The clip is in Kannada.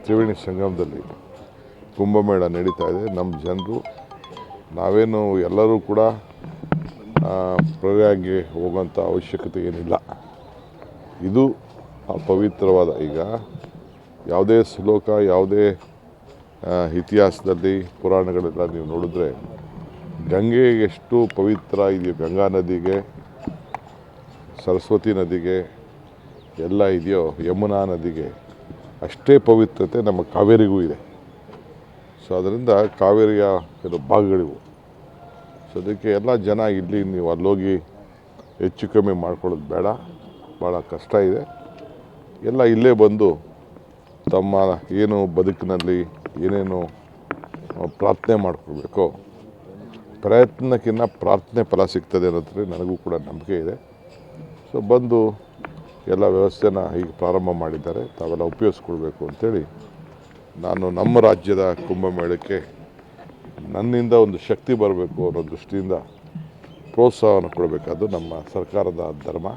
ತ್ರಿವೇಣಿ ಸಂಗಮದಲ್ಲಿ ಕುಂಭಮೇಳ ನಡೀತಾ ಇದೆ. ನಮ್ಮ ಜನರು ನಾವೇನು ಎಲ್ಲರೂ ಕೂಡ ಪ್ರಯಾಗಿಗೆ ಹೋಗೋಂಥ ಅವಶ್ಯಕತೆ ಏನಿಲ್ಲ. ಇದು ಪವಿತ್ರವಾದ, ಈಗ ಯಾವುದೇ ಶ್ಲೋಕ ಯಾವುದೇ ಇತಿಹಾಸದಲ್ಲಿ ಪುರಾಣಗಳೆಲ್ಲ ನೀವು ನೋಡಿದ್ರೆ ಗಂಗೆ ಎಷ್ಟು ಪವಿತ್ರ ಇದೆಯೋ, ಗಂಗಾ ನದಿಗೆ, ಸರಸ್ವತಿ ನದಿಗೆ ಎಲ್ಲ ಇದೆಯೋ, ಯಮುನಾ ನದಿಗೆ ಅಷ್ಟೇ ಪವಿತ್ರತೆ ನಮ್ಮ ಕಾವೇರಿಗೂ ಇದೆ. ಸೊ ಅದರಿಂದ ಕಾವೇರಿಯ ಭಾಗಗಳಿವು. ಸೊ ಅದಕ್ಕೆ ಎಲ್ಲ ಜನ ಇಲ್ಲಿ ನೀವು ಅಲ್ಲೋಗಿ ಹೆಚ್ಚು ಕಮ್ಮಿ ಮಾಡ್ಕೊಳ್ಳೋದು ಬೇಡ, ಭಾಳ ಕಷ್ಟ ಇದೆ. ಎಲ್ಲ ಇಲ್ಲೇ ಬಂದು ತಮ್ಮ ಏನು ಬದುಕಿನಲ್ಲಿ ಏನೇನು ಪ್ರಾರ್ಥನೆ ಮಾಡ್ಕೊಳ್ಬೇಕೋ, ಪ್ರಯತ್ನಕ್ಕಿಂತ ಪ್ರಾರ್ಥನೆ ಫಲ ಸಿಗ್ತದೆ ಅನ್ನೋದ್ರಲ್ಲಿ ನನಗೂ ಕೂಡ ನಂಬಿಕೆ ಇದೆ. ಸೊ ಬಂದು ಎಲ್ಲ ವ್ಯವಸ್ಥೆನ ಈಗ ಪ್ರಾರಂಭ ಮಾಡಿದ್ದಾರೆ, ತಾವೆಲ್ಲ ಉಪಯೋಗಿಸ್ಕೊಳ್ಬೇಕು ಅಂಥೇಳಿ ನಾನು ನಮ್ಮ ರಾಜ್ಯದ ಕುಂಭಮೇಳಕ್ಕೆ ನನ್ನಿಂದ ಒಂದು ಶಕ್ತಿ ಬರಬೇಕು ಅನ್ನೋ ದೃಷ್ಟಿಯಿಂದ ಪ್ರೋತ್ಸಾಹವನ್ನು ಕೊಡಬೇಕಾದ್ದು ನಮ್ಮ ಸರ್ಕಾರದ ಧರ್ಮ.